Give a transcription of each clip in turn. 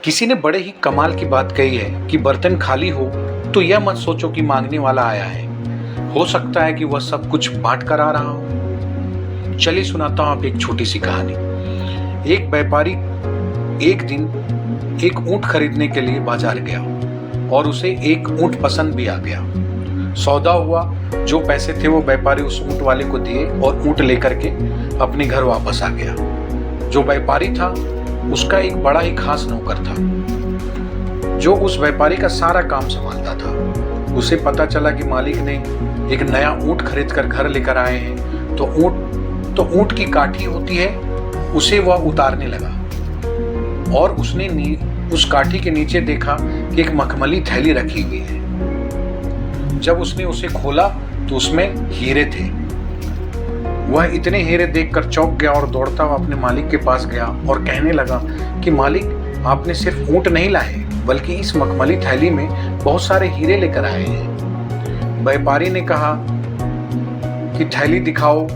किसी ने बड़े ही कमाल की बात कही है कि बर्तन खाली हो तो यह मत सोचो कि मांगने वाला आया है। हो सकता है कि वह सब कुछ बांट कर आ रहा हो। चलिए सुनाता हूं आप एक छोटी सी कहानी। एक व्यापारी एक दिन एक ऊंट खरीदने के लिए बाजार गया और उसे एक ऊंट पसंद भी आ गया। सौदा हुआ, जो पैसे थे वो व्यापारी उस ऊंट वाले को दिए और ऊंट लेकर के अपने घर वापस आ गया। जो व्यापारी था उसका एक बड़ा ही खास नौकर था जो उस व्यापारी का सारा काम संभालता था। उसे पता चला कि मालिक ने एक नया ऊंट खरीद कर घर लेकर आए हैं तो ऊंट की काठी होती है उसे वह उतारने लगा और उसने उस काठी के नीचे देखा कि एक मखमली थैली रखी हुई है। जब उसने उसे खोला तो उसमें हीरे थे। वह इतने हीरे देखकर चौंक गया और दौड़ता हुआ अपने मालिक के पास गया और कहने लगा कि मालिक, आपने सिर्फ ऊंट नहीं लाए बल्कि इस मखमली थैली में बहुत सारे हीरे लेकर आए हैं। व्यापारी ने कहा कि थैली दिखाओ।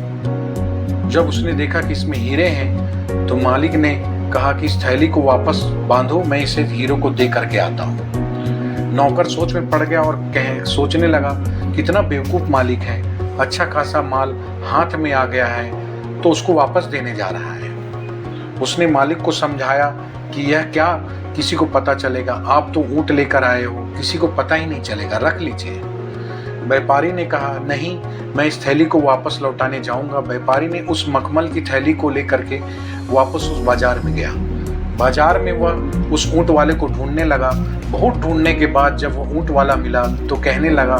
जब उसने देखा कि इसमें हीरे हैं तो मालिक ने कहा कि इस थैली को वापस बांधो, मैं इसे हीरों को दे करके आता हूँ। नौकर सोच में पड़ गया और सोचने लगा कितना बेवकूफ़ मालिक है, अच्छा खासा माल हाथ में आ गया है तो उसको वापस देने जा रहा है। उसने मालिक को समझाया कि यह क्या किसी को पता चलेगा, आप तो ऊंट लेकर आए हो, किसी को पता ही नहीं चलेगा, रख लीजिए। व्यापारी ने कहा नहीं, मैं इस थैली को वापस लौटाने जाऊंगा। व्यापारी ने उस मखमल की थैली को लेकर के वापस उस बाजार में गया। बाजार में वह उस ऊंट वाले को ढूंढने लगा। बहुत ढूंढने के बाद जब वो ऊंट वाला मिला तो कहने लगा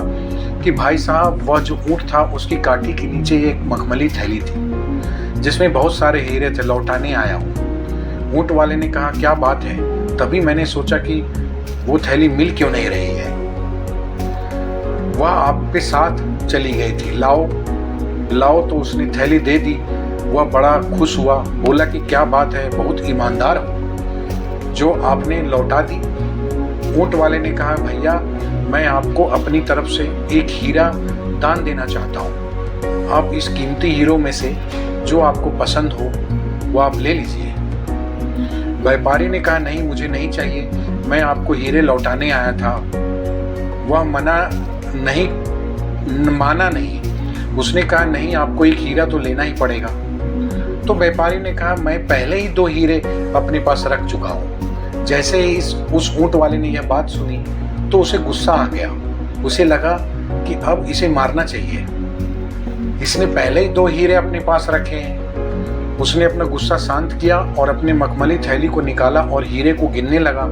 कि भाई साहब, वह जो ऊंट था उसकी काठी के नीचे एक मखमली थैली थी जिसमें बहुत सारे हीरे थे, लौटाने आया हूँ। ऊंट वाले ने कहा क्या बात है, तभी मैंने सोचा कि वो थैली मिल क्यों नहीं रही है, वह आपके साथ चली गई थी, लाओ लाओ। तो उसने थैली दे दी। वह बड़ा खुश हुआ, बोला कि क्या बात है, बहुत ईमानदार हो जो आपने लौटा दी। ऊंट वाले ने कहा भैया, मैं आपको अपनी तरफ से एक हीरा दान देना चाहता हूँ, आप इस कीमती हीरों में से जो आपको पसंद हो वो आप ले लीजिए। व्यापारी ने कहा नहीं, मुझे नहीं चाहिए, मैं आपको हीरे लौटाने आया था। वह माना नहीं। उसने कहा नहीं, आपको एक हीरा तो लेना ही पड़ेगा। तो व्यापारी ने कहा मैं पहले ही 2 हीरे अपने पास रख चुका हूँ। जैसे ही उस ऊंट वाले ने यह बात सुनी तो उसे गुस्सा आ गया। उसे लगा कि अब इसे मारना चाहिए, इसने पहले ही 2 हीरे अपने पास रखे हैं। उसने अपना गुस्सा शांत किया और अपने मखमली थैली को निकाला और हीरे को गिनने लगा।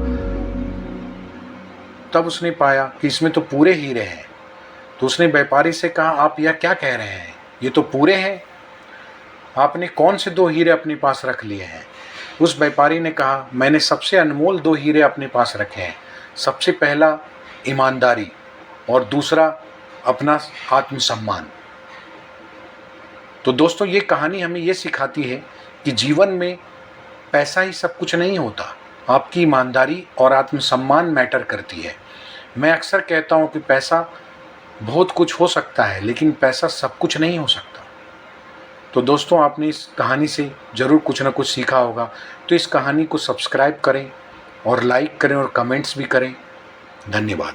तब उसने पाया कि इसमें तो पूरे हीरे हैं। तो उसने व्यापारी से कहा आप यह क्या कह रहे हैं, ये तो पूरे हैं, आपने कौन से 2 हीरे अपने पास रख लिए हैं। उस व्यापारी ने कहा मैंने सबसे अनमोल 2 हीरे अपने पास रखे हैं। सबसे पहला ईमानदारी और दूसरा अपना आत्मसम्मान। तो दोस्तों, ये कहानी हमें ये सिखाती है कि जीवन में पैसा ही सब कुछ नहीं होता, आपकी ईमानदारी और आत्मसम्मान मैटर करती है। मैं अक्सर कहता हूँ कि पैसा बहुत कुछ हो सकता है लेकिन पैसा सब कुछ नहीं हो सकता। तो दोस्तों, आपने इस कहानी से ज़रूर कुछ ना कुछ सीखा होगा। तो इस कहानी को सब्सक्राइब करें और लाइक करें और कमेंट्स भी करें। धन्यवाद।